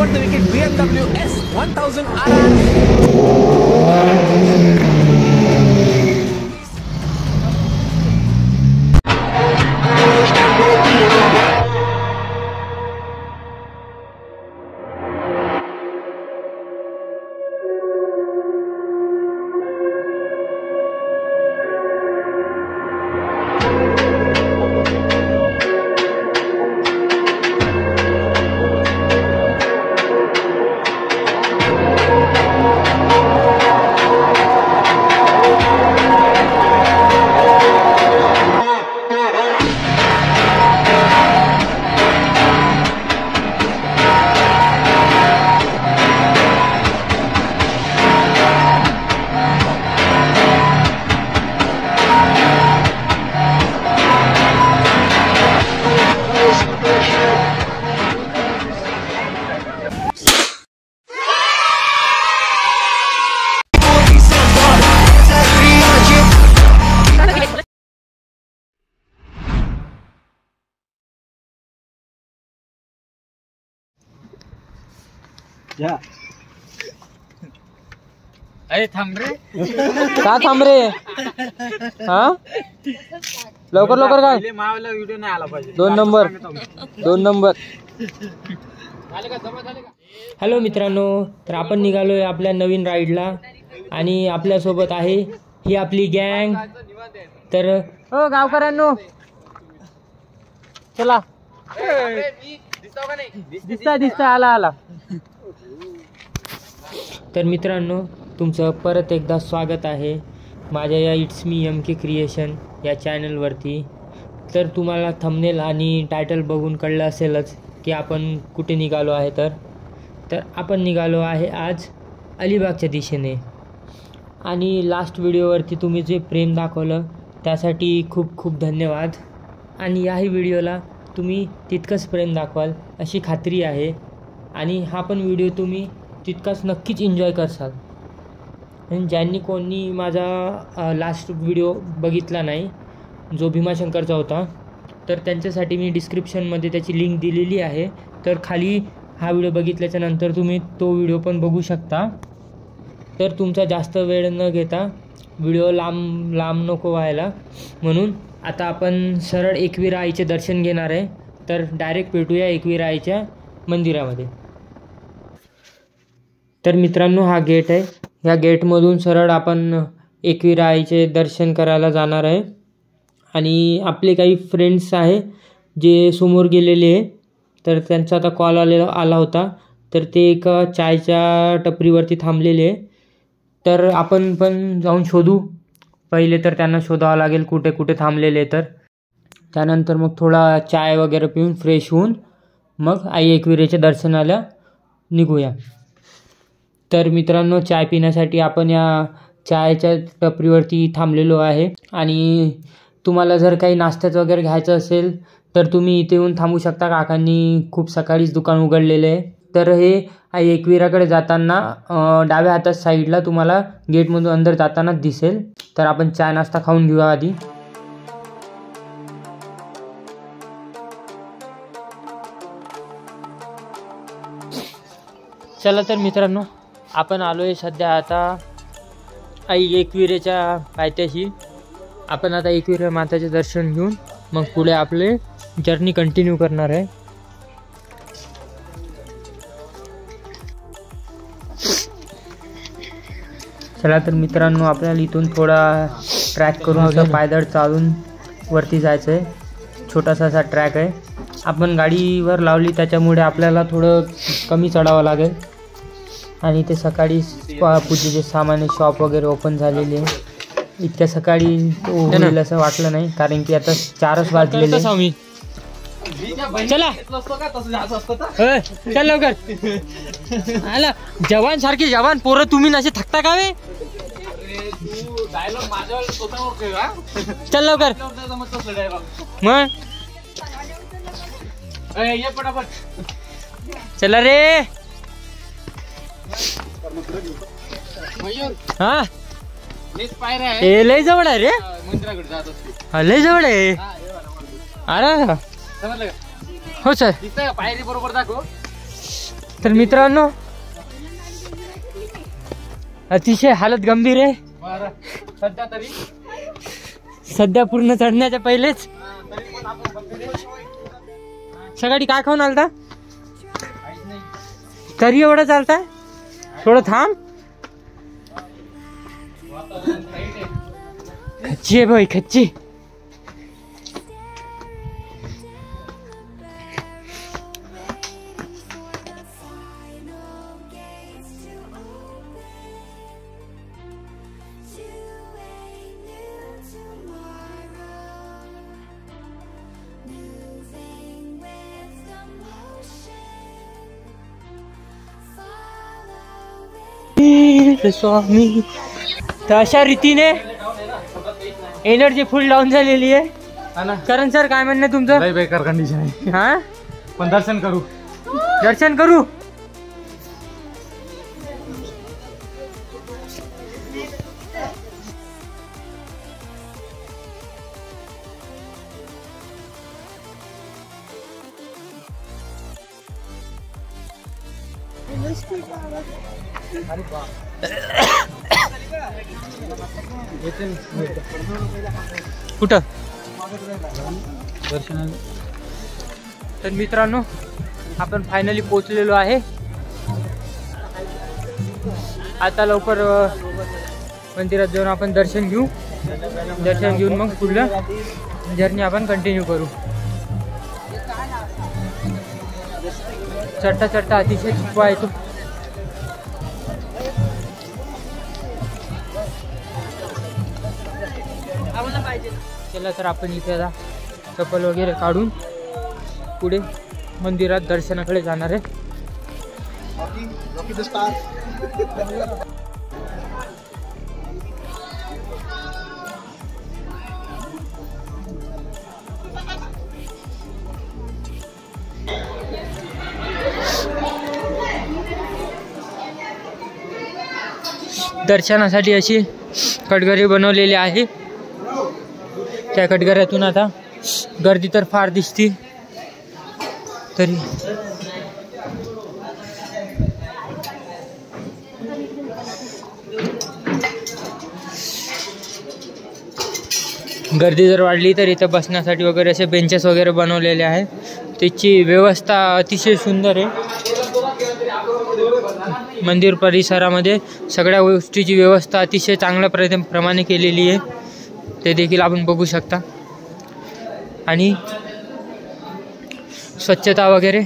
got the wicked BMW S1000 अरे थांब रे. का थांब रे? हा लवकर लवकर काय व्हिडिओ नाही आला पाहिजे. 2 नंबर. हॅलो मित्रांनो, तर आपण निघालोय आपल्या नवीन राईडला आणि आपल्यासोबत आहे ही आपली गँग. तर हो गावकऱ्यांनो चला. दिसता आला. तर मित्रांनो, तुमचं परत एकदा स्वागत आहे माझ्या या इट्स मी MK क्रिएशन या चॅनलवरती. तर तुम्हाला थंबनेल आणि टायटल बघून कळलं असेलच की आपण कुठे निघालो आहे. तर आपण निघालो आहे आज अलिबागच्या दिशेने. आणि लास्ट व्हिडिओवरती तुम्ही जे प्रेम दाखवलं त्यासाठी खूप खूप धन्यवाद. आणि याही व्हिडिओला तुम्ही तितकंच प्रेम दाखवाल अशी खात्री आहे. आणि हा पण व्हिडिओ तुम्ही तितकाच नक्कीच एन्जॉय करसाल. आणि ज्यांनी कोणी माझा लास्ट व्हिडिओ बघितला नाही जो भीमाशंकरचा होता, तर त्यांच्यासाठी मी डिस्क्रिप्शनमध्ये त्याची लिंक दिलेली आहे. तर खाली हा व्हिडिओ बघितल्याच्या नंतर तुम्ही तो व्हिडिओ पण बघू शकता. तर तुमचा जास्त वेळ न घेता व्हिडिओ लांब नको व्हायला म्हणून आता आपण सरळ एकविरा आईचे दर्शन घेणार आहे. तर डायरेक्ट भेटूया एकविरा आईच्या मंदिरामध्ये. तर मित्रांनो, हा गेट आहे. ह्या गेटमधून सरळ आपण एकविरा आईचे दर्शन करायला जाणार आहे. आणि आपले काही फ्रेंड्स आहे जे समोर गेलेले आहे, तर त्यांचा आता कॉल आला होता. तर ते एक चायच्या टपरीवरती थांबलेले आहे. तर आपण पण जाऊन शोधू. पहिले तर त्यांना शोधावं लागेल कुठे कुठे थांबलेले. तर त्यानंतर मग थोडा चाय वगैरे पिऊन फ्रेश होऊन मग आई एकविरेच्या दर्शनाला निघूया. तर मित्रांनो, चाय पिण्यासाठी आपण या चायच्या टपरीवरती थांबलेलो आहे. आणि तुम्हाला जर काही नाश्त्याचं वगैरे घ्यायचं असेल तर तुम्ही इथे येऊन थांबू शकता. काकांनी खूप सकाळीच दुकान उघडलेले आहे. तर हे आई एकविराकडे जाताना डाव्या हातात साईडला तुम्हाला गेटमधून अंदर जाताना दिसेल. तर आपण चाय नाश्ता खाऊन घेऊया आधी. चला तर मित्रांनो, आपण आलो आहे सध्या आता आई एकविरेच्या पायथ्याशी. आपण आता एकविरा माताचे दर्शन घेऊन मग पुढे आपले जर्नी कंटिन्यू करणार आहे. चला तर मित्रांनो, आपल्याला इथून थोडा ट्रॅक करून पायदळ चालून वरती जायचं आहे. छोटासा असा ट्रॅक आहे. आपण गाडीवर लावली त्याच्यामुळे आपल्याला थोडं कमी चढावं लागेल. आणि ते सकाळी पूजेचे सामान शॉप वगैरे ओपन झालेले आहे. इतक्या सकाळी होईल असं वाटलं नाही, कारण की आता 4च वाजलेले. चला चल लवकर. आला जवान सारखी जवान पोरं तुम्ही नसे थकता का वे? चल लवकर मग. चला रे. हा लय जवळ आहे रे. लय जवळ आहे. अरे हो सर, पायरी बरोबर दाखव. तर मित्रांनो अतिशय हालत गंभीर आहे सध्या तरी सध्या पूर्ण चढण्याच्या पहिलेच. सकाळी काय खाऊन आलता तरी एवढं चालताय? थोडं थांब. खच्ची आहे भाई खच्ची. स्वामी. तर अशा रीतीने एनर्जी फुल डाऊन झालेली आहे. करण सर काय म्हणणं तुमचं? लय बेकार कंडिशन आहे. हा पण दर्शन करू. दर्शन करू. कुठं दर्शनाला. तर मित्रांनो आपण फायनली पोहोचलेलो आहे. आता लवकर मंदिरात जाऊन आपण दर्शन घेऊ. दर्शन घेऊन मग पुढलं जर्नी आपण कंटिन्यू करू. चढता चढता अतिशय थकवा येतो. चला तर आपण इथे आता चप्पल वगैरे काढून पुढे मंदिरात दर्शनाकडे जाणार आहे. दर्शनासाठी अशी कटघरे बनवलेली आहे. त्या कटघऱ्यातून आता गर्दी तर फार दिसती तरी गर्दी जर वाढली तर इथं बसण्यासाठी वगैरे असे बेंचेस वगैरे बनवलेले आहे. त्याची व्यवस्था अतिशय सुंदर आहे. मंदिर परिसरामध्ये सगळ्या गोष्टीची व्यवस्था अतिशय चांगल्या प्रमाणे केलेली आहे. ते देखील आपण बघू शकता. आणि स्वच्छता वगैरे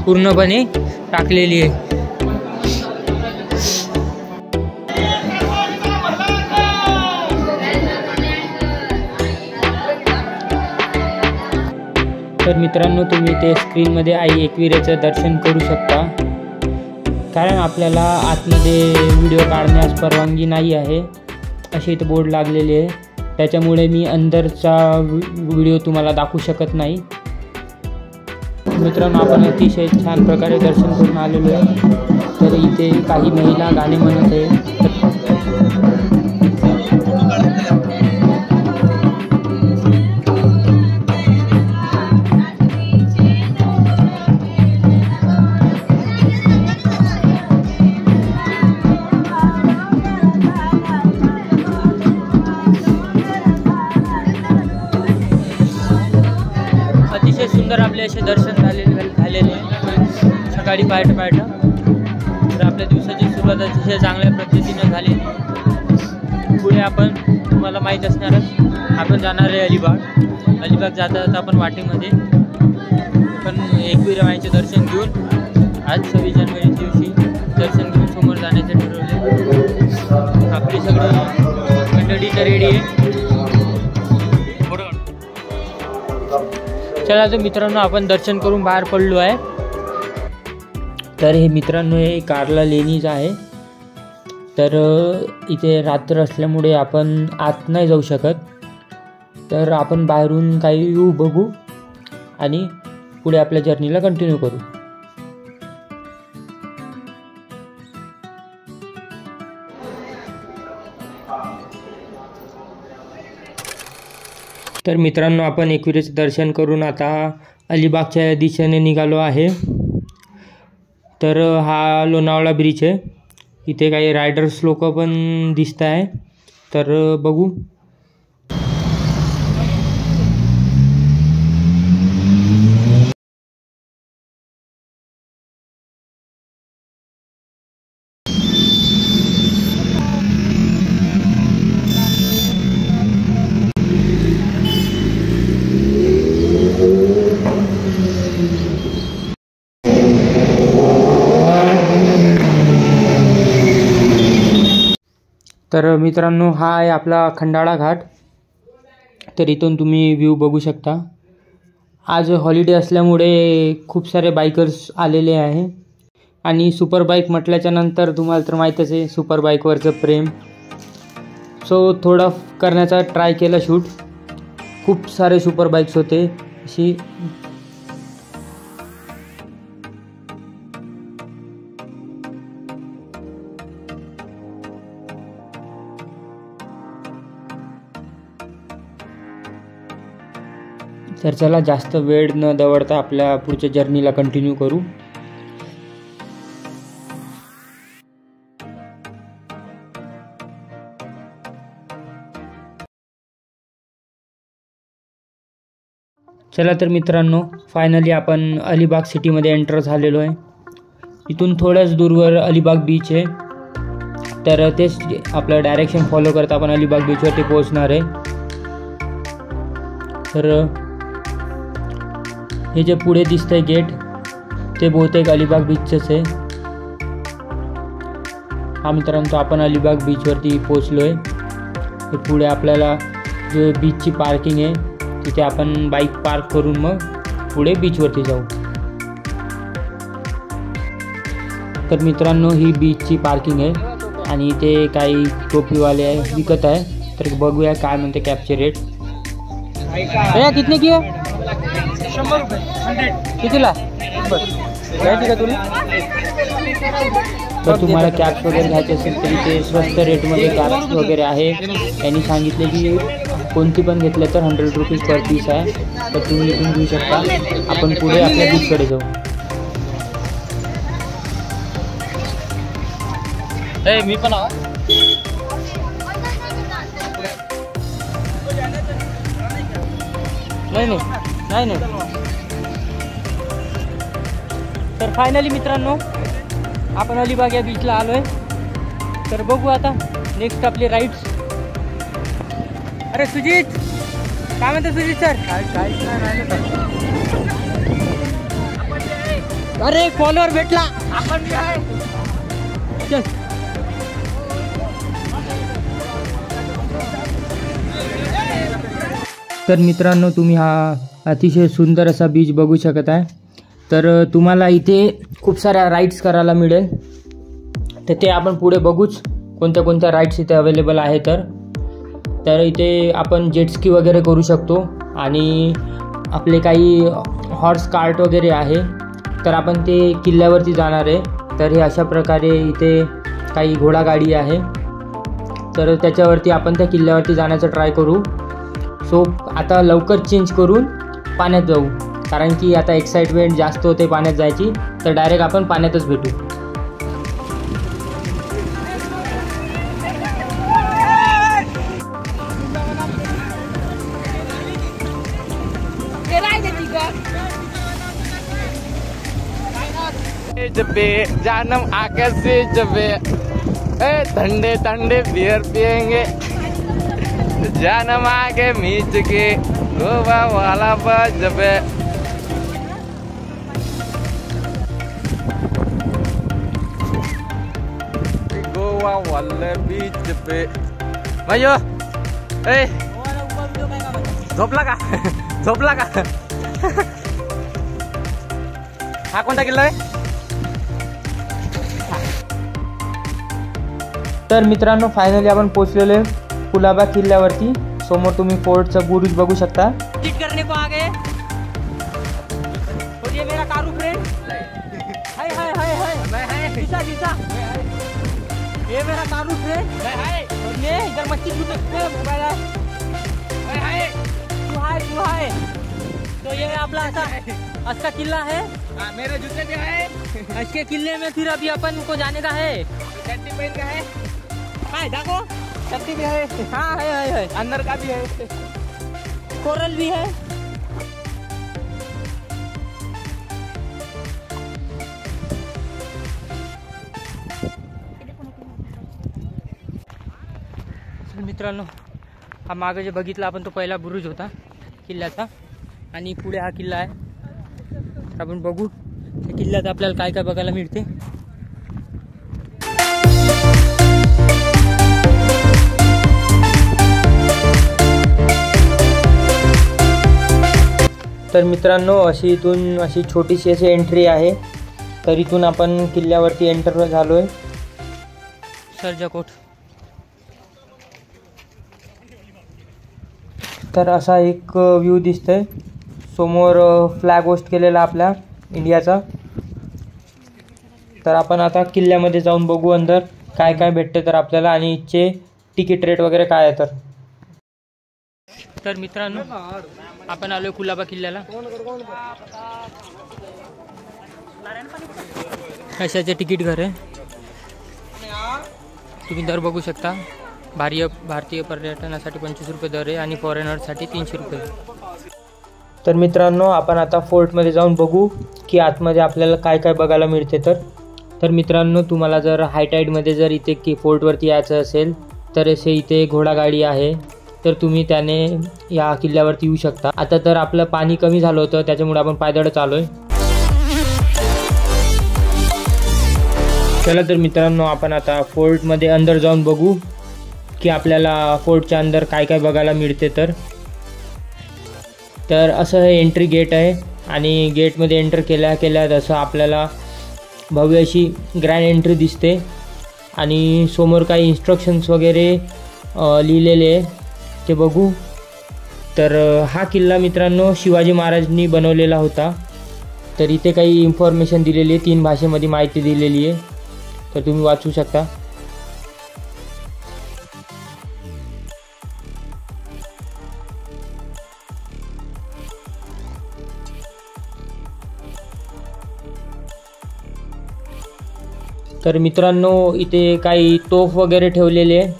पूर्णपणे टाकलेली आहे. तर मित्रांनो तुम्ही ते स्क्रीनमध्ये आई एकविरेचं दर्शन करू शकता. कारण आपल्याला आतमध्ये व्हिडिओ काढण्यास परवानगी नाही आहे असे इथे बोर्ड लागलेले आहे. त्याच्यामुळे मी अंदरचा व्हिडिओ तुम्हाला दाखवू शकत नाही. मित्रांनो आपण अतिशय छान प्रकारे दर्शन करून आलेलो आहे. तर इथे काही महिला गाणे म्हणत आहे. अतिशय सुंदर आपले असे दर्शन झालेले सकाळी पहाटे. तर आपल्या दिवसाची सुरुवात अतिशय चांगल्या पद्धतीने झाली. पुढे आपण तुम्हाला माहीत असणारच आपण जाणार आहे अलिबाग. जाता जाता आपण वाटेमध्ये पण एकविरा माईचे दर्शन घेऊन आज 26 जानेवारी दिवशी दर्शन घेऊन समोर जाण्याचे ठरवले. आपली सगळी मंडळी तर रेडी आहे. चला तर मित्रांनो आपण दर्शन करून बाहेर पडलो आहे. तर हे मित्रांनो हे कार्ला लेणीज आहे. तर इथे रात्र असल्यामुळे आपण आत नाही जाऊ शकत. तर आपण बाहेरून काही व्ह्यू बघू आणि पुढे आपल्या जर्नीला कंटिन्यू करू. तर मित्रांनो आपण एकविरेचं दर्शन करून आता अलिबागच्या दिशेने निघालो आहे. तर हा लोणावळा ब्रिज आहे. इथे काही रायडर्स लोक पण दिसत आहे, तर बघू. तर मित्रांनो, हा आहे आपला खंडाळा घाट. तर इथून तुम्ही व्ह्यू बघू शकता. आज हॉलिडे असल्यामुळे खूप सारे बाईकर्स आलेले आहे. आणि सुपर बाईक म्हटल्याच्या नंतर तुम्हाला तर माहीतच आहे सुपर बाईकवरचं प्रेम. सो थोडा करण्याचा ट्राय केला शूट. खूप सारे सुपर बाईक्स होते. अशी तर चला, जास्त वेळ न दवडता आपल्या पुढच्या जर्नीला कंटिन्यू करू. चला तर मित्रांनो, फायनली आपण अलिबाग सिटीमध्ये एंटर झालेलो आहे. इथून थोड्याच दूरवर अलिबाग बीच आहे. तर तेच आपलं डायरेक्शन फॉलो करता आपण अलिबाग बीचवरती पोहोचणार आहे. तर हे जे पुढे दिसतंय गेट, ते बहुतेक अलिबाग बीचचंच आहे. हा मित्रांनो, आपण अलिबाग बीचवरती पोचलो आहे. हे पुढे आपल्याला जो बीचची पार्किंग आहे तिथे आपण बाईक पार्क करून मग पुढे बीचवरती जाऊ. तर मित्रांनो, ही बीचची पार्किंग आहे आणि इथे काही टोपीवाले आहे विकत आहे. तर बघूया काय म्हणते कॅबचे रेट. कितने की आहे? 100 रुपये. 100 कितीला घ्यायची का तुला? तर तुम्हाला कॅब्स वगैरे घ्यायचे असेल तर इथे स्वस्त रेटमध्ये कॅब्स वगैरे आहे. त्यांनी सांगितले की कोणती पण घेतलं तर 100 रुपीज पर पीस आहे. तर तुम्ही इथून घेऊ शकता. आपण पुढे आपल्या बीचकडे जाऊ. मी पण नाही. तर फायनली मित्रांनो, आपण अलिबाग या बीचला आलो आहे. तर बघू आता नेक्स्ट आपले राईड्स. अरे सुजित, काय म्हणते सुजित सर? अरे फॉलोअर भेटला. आपण चल. तर मित्रांनो, तुम्ही हा अतिशय सुंदर असा बीच बघू शकत आहे. तर तुम्हाला इथे खूप साऱ्या राईड्स करायला मिळेल. तर ते आपण पुढे बघूच कोणत्या कोणत्या राईड्स इथे अवेलेबल आहे. तर इथे आपण जेटस्की वगैरे करू शकतो आणि आपले काही हॉर्स कार्ट वगैरे आहे. तर आपण ते किल्ल्यावरती जाणार आहे. तर हे अशा प्रकारे इथे काही घोडागाडी आहे. तर त्याच्यावरती आपण त्या किल्ल्यावरती जाण्याचा ट्राय करू. सो आता लवकर चेंज करून पाण्यात जाऊ, कारण की आता एक्साइटमेंट जास्त होते पाण्यात जायची. तर डायरेक्ट आपण पाण्यातच भेटू. जबे जानम आके से जबे ठंडे ठंडे बियर पियेंगे जानम आके मीच के गोवा वाला बजबे. गोवा वाले बीच पे भाइयो. झोपला का? झोपला का? हा कोणता किल्ला आहे? तर मित्रांनो, फायनली आपण पोहोचलेलो आहे कुलाबा किल्ल्यावरती. समोर तुम्ही फोर्टचं बुरुज बघू शकता. विजिट करने को आ गए. और ये मेरा कारू फ्रेंड. हाय हाय हाय हाय. जीसा जीसा. ये मेरा कारू फ्रेंड. हाय. और ये इधर मच्छी छूट सकते हैं मोबाइल. हाय हाय. तू हाय. तो ये आपला असा किला है। मेरे जूते भी है। इसके किले में फिर अभी अपन को जाने का है। चट्टी पहन का है। हाँ देखो चट्टी भी है। हाँ है अंदर का भी है। कोरल भी है। मित्रांनो, हा मागे जे बघितला आपण तो पहिला बुरुज होता किल्ल्याचा आणि पुढे हा किल्ला आहे। आपण बघू त्या किल्ल्यात आपल्याला काय काय बघायला मिळते। तर मित्रांनो, अशी इथून अशी छोटीशी अशी एंट्री आहे। तर इथून आपण किल्ल्यावरती एंटर झालोय। सर्जाकोट। तर असा एक व्ह्यू दिसतोय समोर, फ्लॅग होस्ट केलेला आपल्या इंडियाचा। तर आपण आता किल्ल्यामध्ये जाऊन बघू अंदर काय काय भेटते तर आपल्याला, आणि इथचे तिकीट रेट वगैरे काय आहे। तर मित्रांनो, आपण आलोय कुलाबा किल्ल्याला। कशाचे तिकीट घर आहे तुम्ही दर बघू शकता। भारतीय पर्यटनासाठी 25 रुपये दर आहे आणि फॉरेनरसाठी 300 रुपये। तर मित्रांनो, आपण आता फोर्टमध्ये जाऊन बघू की आतमध्ये आपल्याला काय काय बघायला मिळते। तर मित्रांनो, तुम्हाला जर हाय टाईडमध्ये जर इथे की फोर्टवरती यायचं असेल तर असे इथे घोडागाडी आहे, तर तुम्ही त्याने या किल्ल्यावरती येऊ शकता। आता तर आपलं पाणी कमी झालं होतं त्याच्यामुळे आपण पायदळच आलोय। चला तर मित्रांनो, आपण आता फोर्टमध्ये अंदर जाऊन बघू की आपल्याला फोर्टच्या अंदर काय काय बघायला मिळते। तर असं हे एंट्री गेट आहे आणि गेटमध्ये एंटर केल्या असं आपल्याला भव्य अशी ग्रँड एंट्री दिसते आणि समोर काही इन्स्ट्रक्शन्स वगैरे लिहिलेले आहे ते बघू। तर हा किल्ला मित्रांनो शिवाजी महाराजांनी बनवलेला होता। तर इथे काही इन्फॉर्मेशन दिलेली आहे, 3 भाषेमध्ये माहिती दिलेली आहे, तर तुम्ही वाचू शकता। तर मित्रांनो, इथे काही तोफ वगैरे ठेवलेले आहे,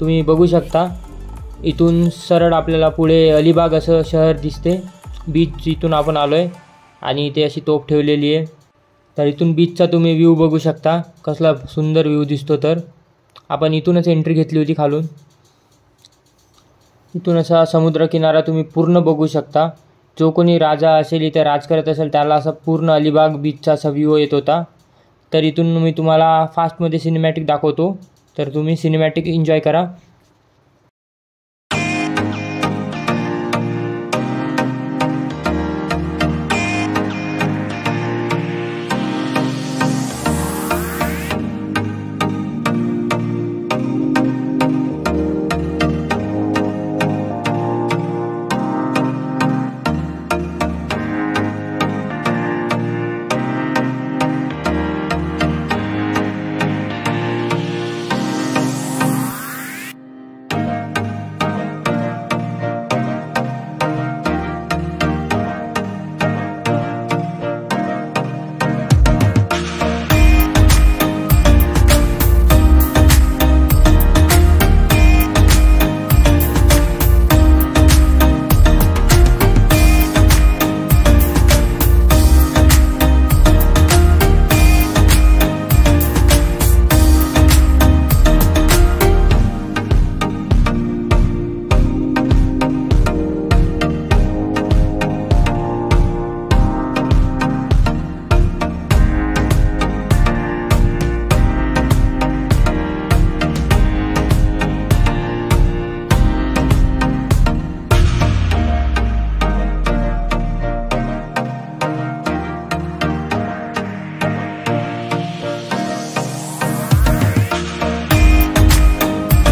तुम्ही बघू शकता। इथून सरळ आपल्याला पुढे अलिबाग असं शहर दिसते, बीच जिथून आपण आलोय, आणि इथे अशी तोफ ठेवलेली आहे। तर इथून बीचचा तुम्ही व्ह्यू बघू शकता, कसला सुंदर व्ह्यू दिसतो। तर आपण इथूनच एंट्री घेतली होती खालून। इथून असा समुद्रकिनारा तुम्ही पूर्ण बघू शकता। जो कोणी राजा असेल इथे राज करत असेल त्याला असा पूर्ण अलिबाग बीचचा असा व्ह्यू येत होता। तर इथून मी तुम्हाला फास्टमध्ये सिनेमॅटिक दाखवतो, तर तुम्ही सिनेमॅटिक एन्जॉय करा।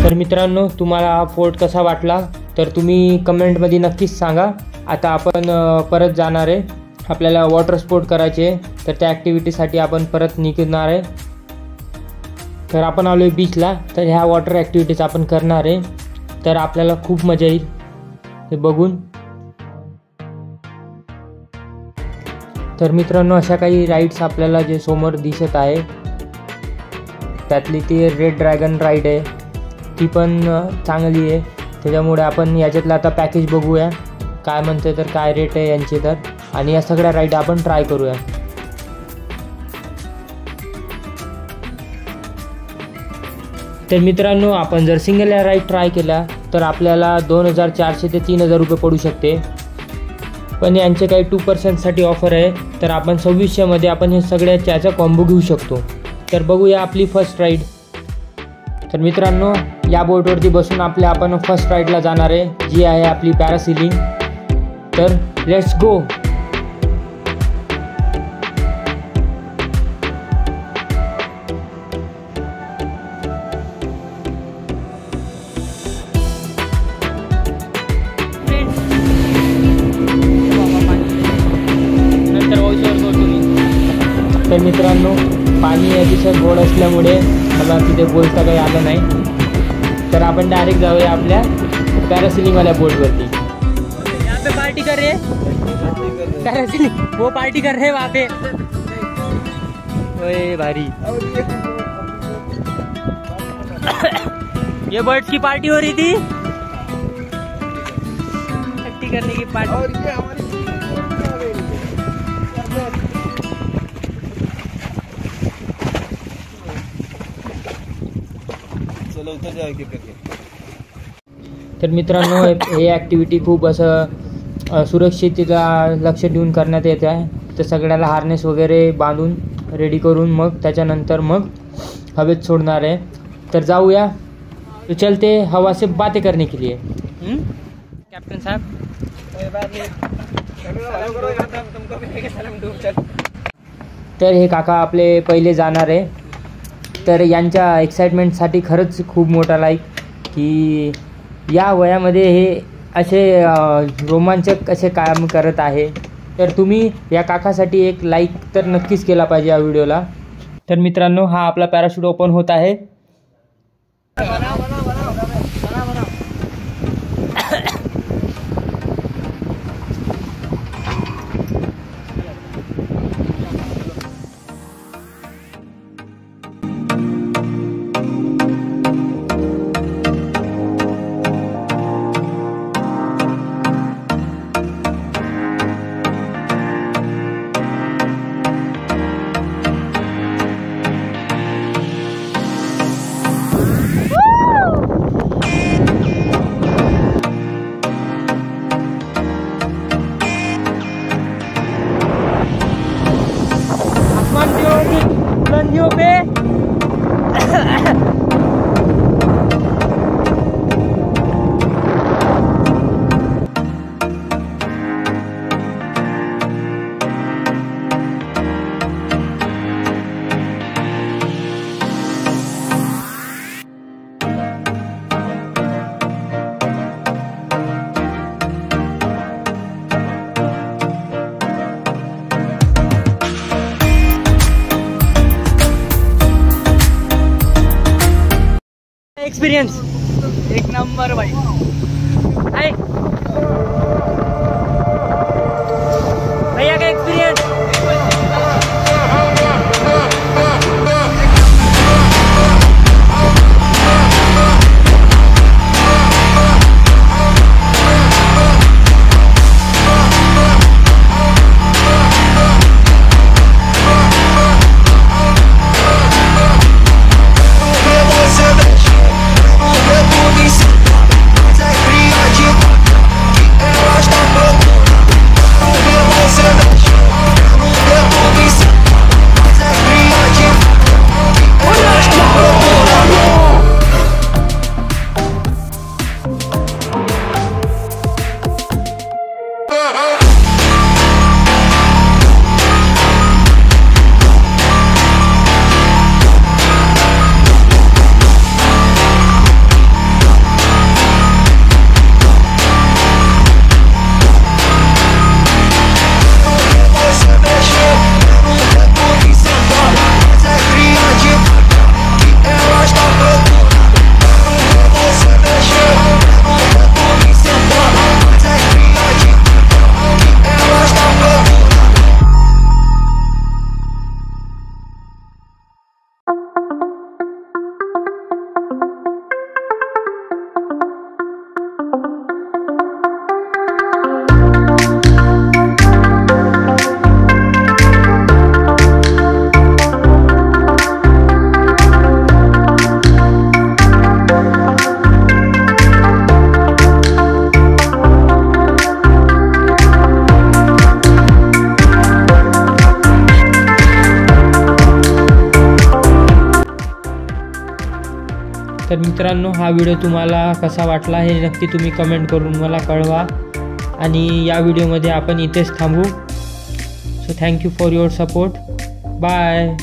तर मित्रांनो, तुम्हाला हा फोर्ट कसा वाटला तर तुम्ही कमेंटमध्ये नक्कीच सांगा। आता आपण परत जाणार आहे, आपल्याला वॉटर स्पोर्ट करायचे, तर त्या ॲक्टिव्हिटीसाठी आपण परत निघणार आहे। तर आपण आलोय बीचला, तर ह्या वॉटर ॲक्टिव्हिटीज आपण करणार आहे, तर आपल्याला खूप मजा येईल हे बघून। तर मित्रांनो, अशा काही राईड्स आपल्याला जे समोर दिसत आहे त्यातली ती रेड ड्रॅगन राईड आहे, ती पण चांगली आहे. त्याच्यामुळे आपण याच्यातलं आता पॅकेज बघूया काय म्हणते, तर काय रेट आहे यांचे, तर आणि या सगळ्या राईड आपण ट्राय करूया. तर मित्रांनो, आपण जर सिंगल या राईड ट्राय केला तर आपल्याला 2400 ते 3000 रुपये पडू शकते. पण यांचे काही 2% ऑफर आहे, तर आपण 2600 आपण हे सगळ्याचा याचा कॉम्बो घेऊ शकतो. तर बघूया आपली फर्स्ट राईड. तर मित्रांनो, या बोटवरती बसून आपण फर्स्ट राईडला जाणार आहे, जी आहे आपली पॅरासिलिंग. तर लेट्स गो. तर मित्रांनो, पाणी अतिशय गोड असल्यामुळे मला तिथे बोलता काही आलं नाही, तर आपण डायरेक्ट जाऊया आपल्या पॅरासिलिंगवाल्या बोटवरती. यहाँ पे पार्टी कर रहे हैं, पैरासीलिंग वो पार्टी कर रहे हैं वहाँ पे. ओए भारी, ये बर्ड्स की पार्टी हो रही थी, छुट्टी करने की पार्टी. तर मित्रांनो, हे ॲक्टिव्हिटी खूप असं सुरक्षिततेला लक्ष देऊन करण्यात येत आहे. तर सगळ्याला हार्नेस वगैरे बांधून रेडी करून मग त्याच्यानंतर मग हवेत सोडणार आहे. तर जाऊया. तो चलते हवा से बातें करने के लिए. कैप्टन साहब, तर हे काका आपले पहिले जाणार आहे. तर यांच्या एक्साइटमेंटसाठी खरंच खूप मोठा लाईक, की या वयामध्ये हे असे रोमांचक असे काम करत आहे. तर तुम्ही या काकासाठी एक लाईक तर नक्कीच केला पाहिजे या व्हिडिओला. तर मित्रांनो, हा आपला पॅराशूट ओपन होत आहे. बुलंदियों पे एक्सपीरियंस एक नंबर भाई. हाय भैया का एक्सपीरियंस. Você तर मित्रांनो, हा व्हिडिओ तुम्हाला कसा वाटला हे नक्की तुम्ही कमेंट करून मला कळवा. आणि या व्हिडिओमध्ये आपण इथेच थांबू. So thank you for your support. Bye.